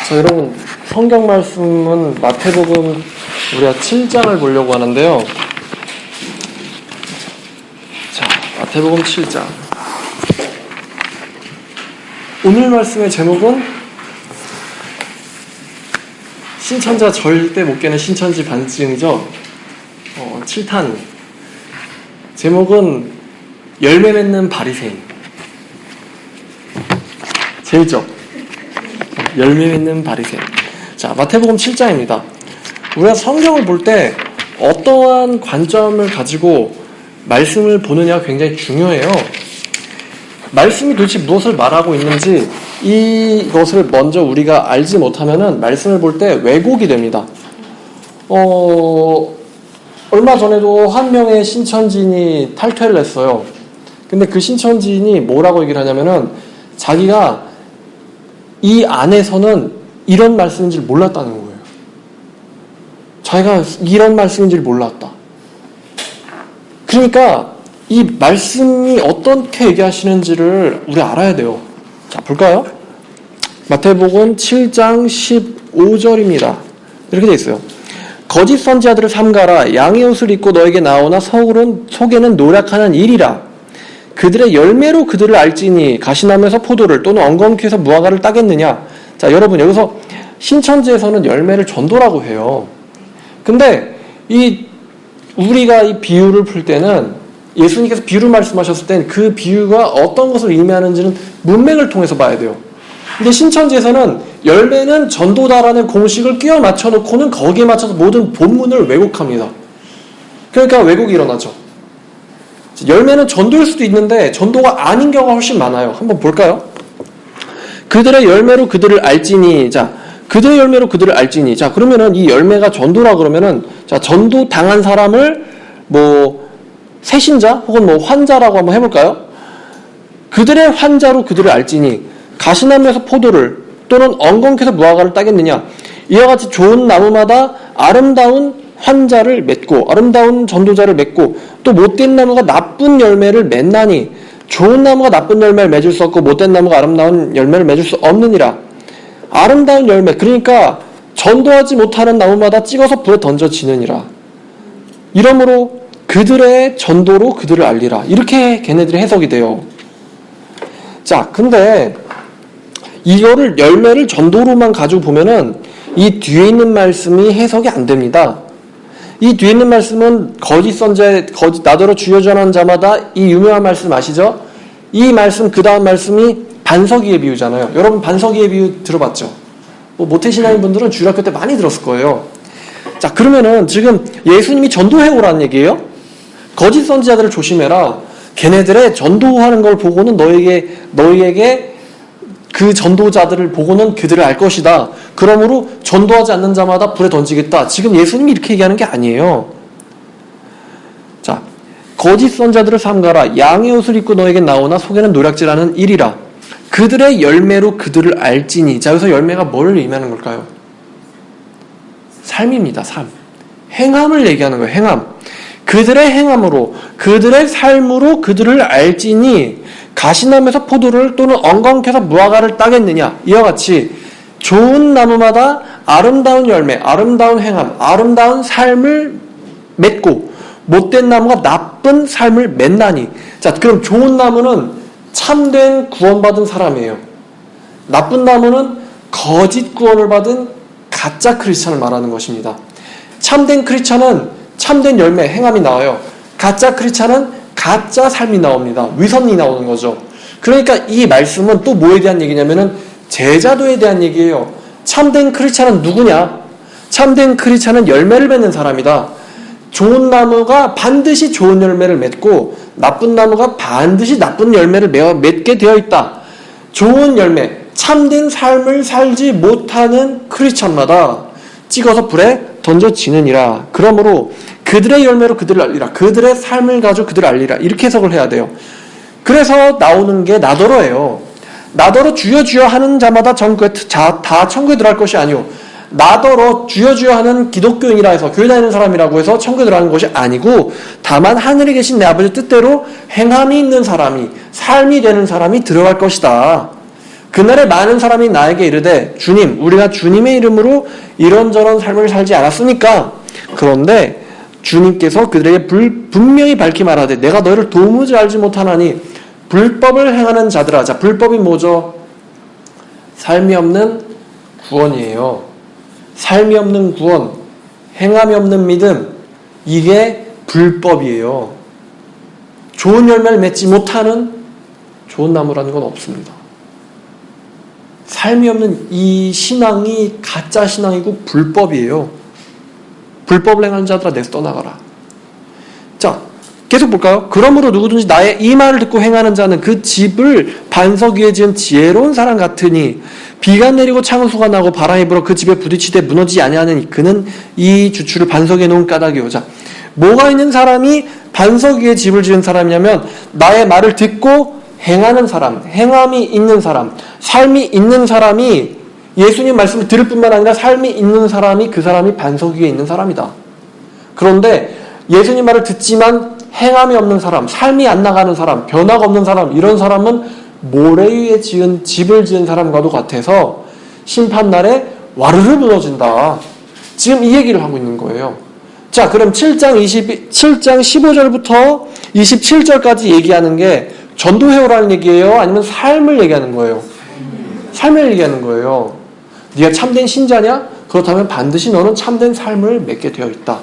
자, 여러분, 성경 말씀은 마태복음 우리가 7장을 보려고 하는데요. 자, 마태복음 7장. 오늘 말씀의 제목은 신천자 절대 못 깨는 신천지 반증이죠. 7탄. 제목은 열매 맺는 바리새인. 재밌죠? 열매 맺는 바리새인. 자, 마태복음 7장입니다. 우리가 성경을 볼 때 어떠한 관점을 가지고 말씀을 보느냐가 굉장히 중요해요. 말씀이 도대체 무엇을 말하고 있는지 이것을 먼저 우리가 알지 못하면은 말씀을 볼 때 왜곡이 됩니다. 얼마 전에도 한 명의 신천지인이 탈퇴를 했어요. 근데 그 신천지인이 뭐라고 얘기를 하냐면은 자기가 이 안에서는 이런 말씀인지를 몰랐다는 거예요. 자기가 이런 말씀인지를 몰랐다. 그러니까 이 말씀이 어떻게 얘기하시는지를 우리 알아야 돼요. 자, 볼까요? 마태복음 7장 15절입니다. 이렇게 되어 있어요. 거짓 선지자들을 삼가라. 양의 옷을 입고 너에게 나오나 속에는 노력하는 일이라. 그들의 열매로 그들을 알지니 가시나무에서 포도를 또는 엉겅퀴에서 무화과를 따겠느냐. 자, 여러분, 여기서 신천지에서는 열매를 전도라고 해요. 근데 우리가 이 비유를 풀 때는 예수님께서 비유를 말씀하셨을 땐 그 비유가 어떤 것을 의미하는지는 문맥을 통해서 봐야 돼요. 근데 신천지에서는 열매는 전도다라는 공식을 끼워 맞춰놓고는 거기에 맞춰서 모든 본문을 왜곡합니다. 그러니까 왜곡이 일어나죠. 열매는 전도일 수도 있는데 전도가 아닌 경우가 훨씬 많아요. 한번 볼까요? 그들의 열매로 그들을 알지니. 자, 그들의 열매로 그들을 알지니. 자, 그러면은 이 열매가 전도라 그러면은, 자, 전도 당한 사람을 세신자 혹은 환자라고 한번 해볼까요? 그들의 환자로 그들을 알지니 가시나무에서 포도를 또는 엉겅퀴에서 무화과를 따겠느냐. 이와 같이 좋은 나무마다 아름다운 환자를 맺고 아름다운 전도자를 맺고 또 못된 나무가 나쁜 열매를 맺나니 좋은 나무가 나쁜 열매를 맺을 수 없고 못된 나무가 아름다운 열매를 맺을 수 없느니라. 아름다운 열매, 그러니까 전도하지 못하는 나무마다 찍어서 불에 던져지느니라. 이러므로 그들의 전도로 그들을 알리라. 이렇게 걔네들이 해석이 돼요. 자, 근데 이거를 열매를 전도로만 가지고 보면은 이 뒤에 있는 말씀이 해석이 안 됩니다. 이 뒤에 있는 말씀은 거짓 선지자, 나더러 주여 전하는 자마다 이 유명한 말씀 아시죠? 이 말씀, 그 다음 말씀이 반석이의 비유잖아요. 여러분 반석이의 비유 들어봤죠? 모태신앙인 분들은 주일학교 때 많이 들었을 거예요. 자, 그러면은 지금 예수님이 전도해오라는 얘기예요? 거짓 선지자들을 조심해라. 걔네들의 전도하는 걸 보고는 너희에게 그 전도자들을 보고는 그들을 알 것이다. 그러므로 전도하지 않는 자마다 불에 던지겠다. 지금 예수님이 이렇게 얘기하는 게 아니에요. 자, 거짓 선지자들을 삼가라. 양의 옷을 입고 너에게 나오나 속에는 노략질하는 일이라. 그들의 열매로 그들을 알지니. 자, 여기서 열매가 뭘 의미하는 걸까요? 삶입니다. 삶. 행함을 얘기하는 거예요. 행함. 그들의 행함으로, 그들의 삶으로 그들을 알지니 가시나무에서 포도를 또는 엉겅퀴에서 무화과를 따겠느냐. 이와 같이 좋은 나무마다 아름다운 열매, 아름다운 행함, 아름다운 삶을 맺고 못된 나무가 나쁜 삶을 맺나니. 자, 그럼 좋은 나무는 참된 구원받은 사람이에요. 나쁜 나무는 거짓 구원을 받은 가짜 크리스찬을 말하는 것입니다. 참된 크리스찬은 참된 열매, 행함이 나와요. 가짜 크리스찬은 가짜 삶이 나옵니다. 위선이 나오는 거죠. 그러니까 이 말씀은 또 뭐에 대한 얘기냐면은 제자도에 대한 얘기예요. 참된 크리스찬은 누구냐? 참된 크리스찬은 열매를 맺는 사람이다. 좋은 나무가 반드시 좋은 열매를 맺고 나쁜 나무가 반드시 나쁜 열매를 맺게 되어 있다. 좋은 열매, 참된 삶을 살지 못하는 크리스찬마다 찍어서 불에 던져지느니라. 그러므로 그들의 열매로 그들을 알리라. 그들의 삶을 가지고 그들을 알리라. 이렇게 해석을 해야 돼요. 그래서 나오는 게 나더러예요. 나더러 주여 주여 하는 자마다 다 천국에 들어갈 것이 아니오. 나더러 주여 주여 하는 기독교인이라 해서 교회 다니는 사람이라고 해서 천국에 들어가는 것이 아니고 다만 하늘에 계신 내 아버지 뜻대로 행함이 있는 사람이 삶이 되는 사람이 들어갈 것이다. 그날에 많은 사람이 나에게 이르되 주님 우리가 주님의 이름으로 이런저런 삶을 살지 않았습니까? 그런데 주님께서 그들에게 분명히 밝히 말하되 내가 너희를 도무지 알지 못하나니 불법을 행하는 자들아. 자, 불법이 뭐죠? 삶이 없는 구원이에요. 삶이 없는 구원, 행함이 없는 믿음, 이게 불법이에요. 좋은 열매를 맺지 못하는 좋은 나무라는 건 없습니다. 삶이 없는 이 신앙이 가짜 신앙이고 불법이에요. 불법을 행하는 자들아 내서 떠나가라. 자, 계속 볼까요? 그러므로 누구든지 나의 이 말을 듣고 행하는 자는 그 집을 반석 위에 지은 지혜로운 사람 같으니 비가 내리고 창수가 나고 바람이 불어 그 집에 부딪히되 무너지지 아니하느니 그는 이 주추를 반석에 놓은 까닭이요. 자, 뭐가 있는 사람이 반석 위에 집을 지은 사람이냐면 나의 말을 듣고 행하는 사람, 행함이 있는 사람, 삶이 있는 사람이 예수님 말씀을 들을 뿐만 아니라 삶이 있는 사람이 그 사람이 반석 위에 있는 사람이다. 그런데 예수님 말을 듣지만 행함이 없는 사람, 삶이 안 나가는 사람, 변화가 없는 사람, 이런 사람은 모래 위에 지은 집을 지은 사람과도 같아서 심판날에 와르르 무너진다. 지금 이 얘기를 하고 있는 거예요. 자, 그럼 7장 15절부터 27절까지 얘기하는 게 전도해오라는 얘기예요? 아니면 삶을 얘기하는 거예요? 삶을 얘기하는 거예요. 네가 참된 신자냐? 그렇다면 반드시 너는 참된 삶을 맺게 되어 있다.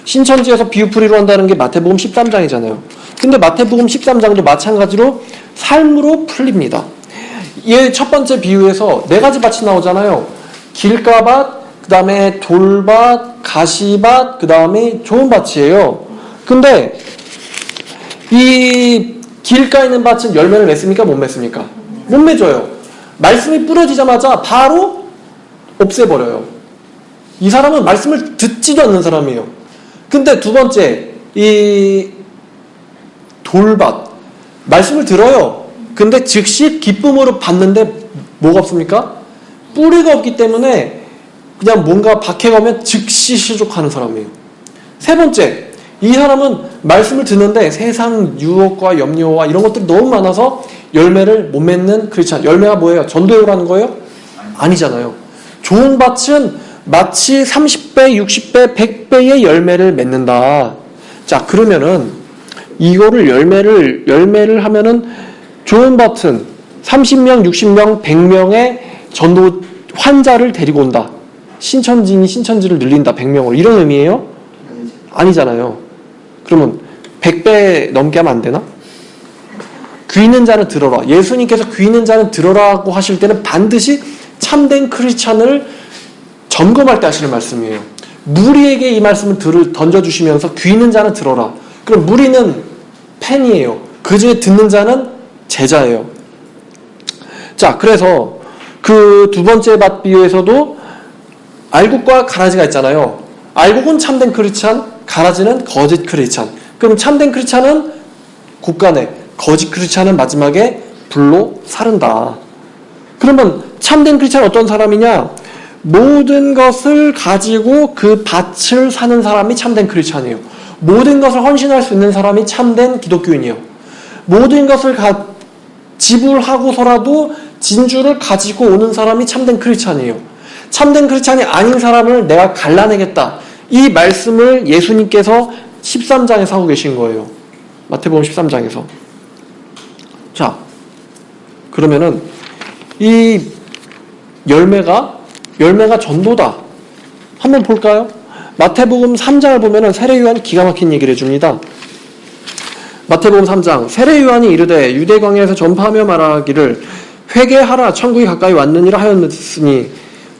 신천지에서 비유풀이로 한다는 게 마태복음 13장이잖아요. 근데 마태복음 13장도 마찬가지로 삶으로 풀립니다. 얘 첫 번째 비유에서 네 가지 밭이 나오잖아요. 길가밭, 그 다음에 돌밭, 가시밭, 그 다음에 좋은 밭이에요. 근데 이 길가에 있는 밭은 열매를 맺습니까? 못 맺습니까? 못 맺어요. 말씀이 뿌려지자마자 바로 없애버려요. 이 사람은 말씀을 듣지도 않는 사람이에요. 근데 두 번째, 이 돌밭, 말씀을 들어요. 근데 즉시 기쁨으로 받는데 뭐가 없습니까? 뿌리가 없기 때문에 그냥 뭔가 박해가 오면 즉시 실족하는 사람이에요. 세 번째, 이 사람은 말씀을 듣는데 세상 유혹과 염려와 이런 것들이 너무 많아서 열매를 못 맺는 크리스찬. 열매가 뭐예요? 전도요라는 거예요? 아니잖아요. 좋은 밭은 마치 30배, 60배, 100배의 열매를 맺는다. 자, 그러면은 이거를 열매를 하면은 좋은 밭은 30명, 60명, 100명의 전도 환자를 데리고 온다. 신천지인이 신천지를 늘린다. 100명으로. 이런 의미예요? 아니잖아요. 그러면 100배 넘게 하면 안 되나? 귀 있는 자는 들어라. 예수님께서 귀 있는 자는 들어라고 하실 때는 반드시 참된 크리스찬을 점검할 때 하시는 말씀이에요. 무리에게 이 말씀을 던져주시면서 귀 있는 자는 들어라. 그럼 무리는 팬이에요. 그 중에 듣는 자는 제자예요. 자, 그래서 그 두 번째 밭 비유에서도 알곡과 가라지가 있잖아요. 알곡은 참된 크리스찬, 가라지는 거짓 크리스찬. 그럼 참된 크리스찬은 곳간에, 거짓 크리스찬은 마지막에 불로 사른다. 그러면 참된 크리스찬은 어떤 사람이냐? 모든 것을 가지고 그 밭을 사는 사람이 참된 크리스찬이에요. 모든 것을 헌신할 수 있는 사람이 참된 기독교인이에요. 모든 것을 지불하고서라도 진주를 가지고 오는 사람이 참된 크리스찬이에요. 참된 크리스찬이 아닌 사람을 내가 갈라내겠다. 이 말씀을 예수님께서 13장에서 하고 계신 거예요. 마태복음 13장에서. 자, 그러면은 이 열매가 전도다. 한번 볼까요? 마태복음 3장을 보면은 세례 요한이 기가 막힌 얘기를 해줍니다. 마태복음 3장, 세례 요한이 이르되 유대 광야에서 전파하며 말하기를 회개하라 천국이 가까이 왔느니라 하였으니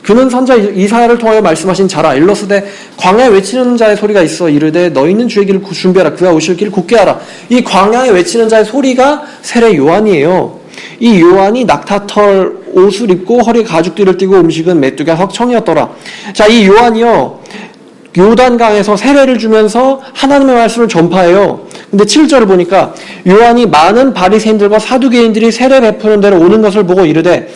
그는 선자 이사야를 통하여 말씀하신 자라. 일러스되 광야에 외치는 자의 소리가 있어 이르되 너희는 주의 길을 준비하라. 그가 오실 길을 굳게 하라. 이 광야에 외치는 자의 소리가 세례 요한이에요. 이 요한이 낙타털 옷을 입고 허리에 가죽띠를 띠고 음식은 메뚜기 석청이었더라. 자, 이 요한이요, 요단강에서 세례를 주면서 하나님의 말씀을 전파해요. 근데 7절을 보니까 요한이 많은 바리새인들과 사두개인들이 세례 베푸는 데로 오는 것을 보고 이르되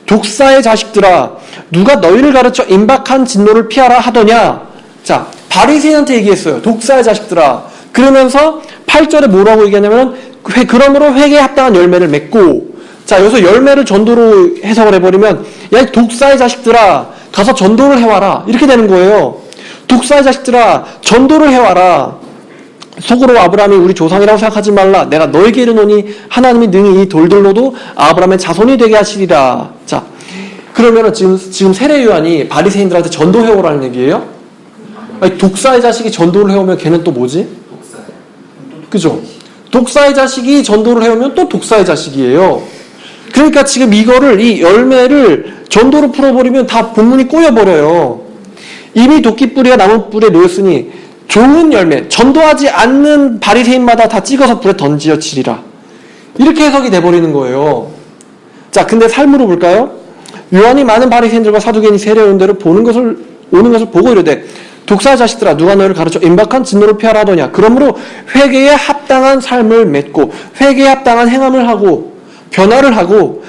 독사의 자식들아 누가 너희를 가르쳐 임박한 진노를 피하라 하더냐. 자, 바리새인한테 얘기했어요. 독사의 자식들아. 그러면서 8절에 뭐라고 얘기하냐면 그러므로 회개에 합당한 열매를 맺고, 자, 여기서 열매를 전도로 해석을 해버리면, 야, 이 독사의 자식들아, 가서 전도를 해와라. 이렇게 되는 거예요. 독사의 자식들아, 전도를 해와라. 속으로 아브라함이 우리 조상이라고 생각하지 말라. 내가 너에게 이르노니 하나님이 능히 이 돌들로도 아브라함의 자손이 되게 하시리라. 자, 그러면은 지금 세례 요한이 바리새인들한테 전도해오라는 얘기예요? 아니, 독사의 자식이 전도를 해오면 걔는 또 뭐지? 그죠? 독사의 자식이 전도를 해오면 또 독사의 자식이에요. 그러니까 지금 이거를, 이 열매를 전도로 풀어버리면 다 본문이 꼬여버려요. 이미 도끼뿌리가 나무뿌리에 놓였으니 좋은 열매, 전도하지 않는 바리새인마다 다 찍어서 불에 던지어치리라. 이렇게 해석이 돼버리는 거예요. 자, 근데 삶으로 볼까요? 요한이 많은 바리새인들과 사두개인이 세례요한대로 오는 것을 보고 이르되 독사 자식들아, 누가 너희를 가르쳐 임박한 진노를 피하라 하더냐. 그러므로 회개에 합당한 삶을 맺고 회개에 합당한 행함을 하고 변화를 하고,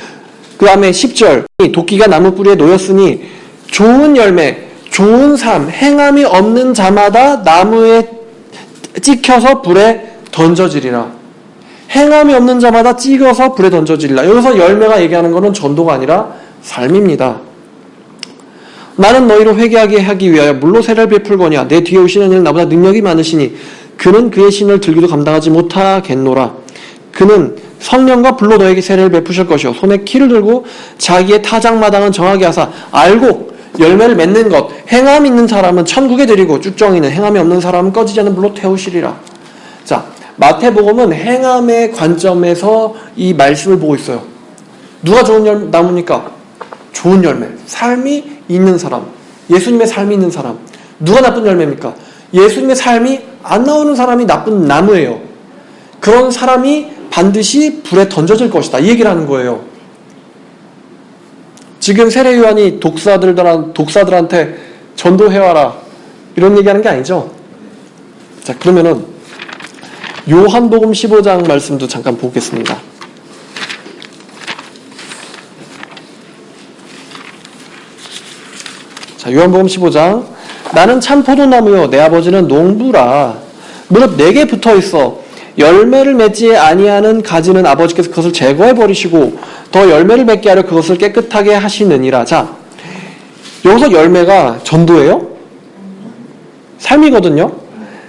그 다음에 10절, 도끼가 나무 뿌리에 놓였으니 좋은 열매, 좋은 삶, 행함이 없는 자마다 나무에 찍혀서 불에 던져지리라. 행함이 없는 자마다 찍어서 불에 던져지리라. 여기서 열매가 얘기하는 것은 전도가 아니라 삶입니다. 나는 너희로 회개하게 하기 위하여 물로 세례를 베풀거니와 내 뒤에 오시는 이는 나보다 능력이 많으시니 그는 그의 신을 들기도 감당하지 못하겠노라. 그는 성령과 불로 너에게 세례를 베푸실 것이요 손에 키를 들고 자기의 타작마당은 정하게 하사 알고 열매를 맺는 것, 행함 있는 사람은 천국에 드리고 쭉정이는 행함이 없는 사람은 꺼지지 않는 불로 태우시리라. 자, 마태복음은 행함의 관점에서 이 말씀을 보고 있어요. 누가 좋은 나무입니까? 좋은 열매, 삶이 있는 사람, 예수님의 삶이 있는 사람. 누가 나쁜 열매입니까? 예수님의 삶이 안 나오는 사람이 나쁜 나무예요. 그런 사람이 반드시 불에 던져질 것이다, 이 얘기를 하는 거예요. 지금 세례 요한이 독사들한테 전도해와라 이런 얘기하는 게 아니죠. 자, 그러면은 요한복음 15장 말씀도 잠깐 보겠습니다. 자, 요한복음 15장. 나는 참 포도나무요 내 아버지는 농부라. 무릇 내게 붙어있어 열매를 맺지 아니하는 가지는 아버지께서 그것을 제거해 버리시고 더 열매를 맺게 하려 그것을 깨끗하게 하시느니라. 자, 여기서 열매가 전도예요? 삶이거든요.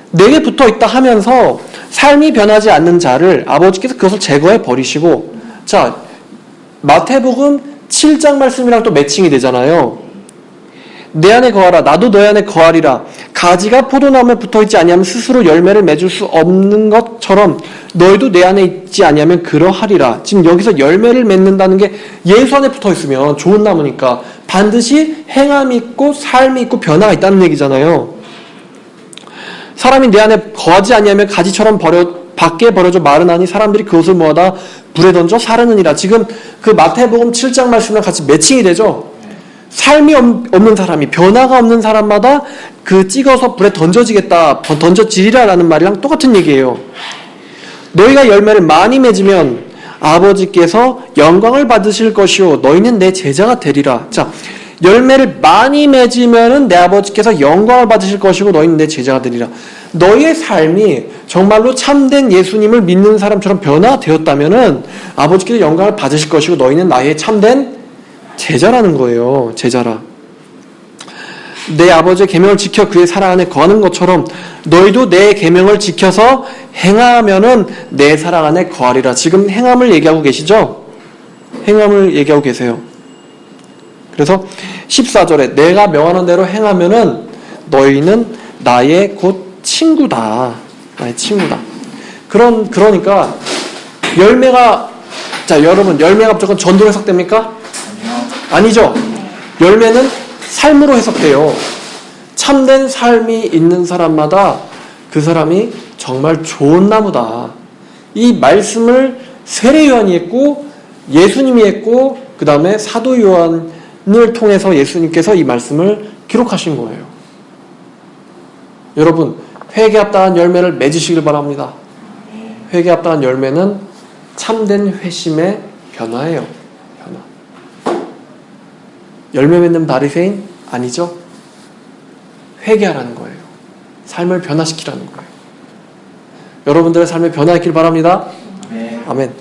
내게 붙어있다 하면서 삶이 변하지 않는 자를 아버지께서 그것을 제거해 버리시고, 자, 마태복음 7장 말씀이랑 또 매칭이 되잖아요. 내 안에 거하라 나도 너희 안에 거하리라. 가지가 포도나무에 붙어있지 아니하면 스스로 열매를 맺을 수 없는 것처럼 너희도 내 안에 있지 아니하면 그러하리라. 지금 여기서 열매를 맺는다는 게 예수 안에 붙어있으면 좋은 나무니까 반드시 행함이 있고 삶이 있고 변화가 있다는 얘기잖아요. 사람이 내 안에 거하지 아니하면 가지처럼 밖에 버려져 마르나니 사람들이 그것을 모아다 불에 던져 사르느니라. 지금 그 마태복음 7장 말씀이랑 같이 매칭이 되죠. 삶이 없는 사람이, 변화가 없는 사람마다 그 찍어서 불에 던져지리라라는 말이랑 똑같은 얘기예요. 너희가 열매를 많이 맺으면 아버지께서 영광을 받으실 것이요 너희는 내 제자가 되리라. 자, 열매를 많이 맺으면 내 아버지께서 영광을 받으실 것이고 너희는 내 제자가 되리라. 너희의 삶이 정말로 참된 예수님을 믿는 사람처럼 변화되었다면 아버지께서 영광을 받으실 것이고 너희는 나의 참된 제자라는 거예요. 제자라. 내 아버지의 계명을 지켜 그의 사랑 안에 거하는 것처럼 너희도 내 계명을 지켜서 행하면은 내 사랑 안에 거하리라. 지금 행함을 얘기하고 계시죠? 행함을 얘기하고 계세요. 그래서 14절에 내가 명하는 대로 행하면은 너희는 나의 곧 친구다. 나의 친구다. 그러니까 열매가, 자, 여러분, 열매가 무조건 전도로 해석됩니까? 아니죠. 열매는 삶으로 해석돼요. 참된 삶이 있는 사람마다 그 사람이 정말 좋은 나무다. 이 말씀을 세례 요한이 했고 예수님이 했고 그 다음에 사도 요한을 통해서 예수님께서 이 말씀을 기록하신 거예요. 여러분, 회개에 합당한 열매를 맺으시길 바랍니다. 회개에 합당한 열매는 참된 회심의 변화예요. 열매 맺는 바리새인? 아니죠. 회개하라는 거예요. 삶을 변화시키라는 거예요. 여러분들의 삶에 변화했길 바랍니다. 아멘.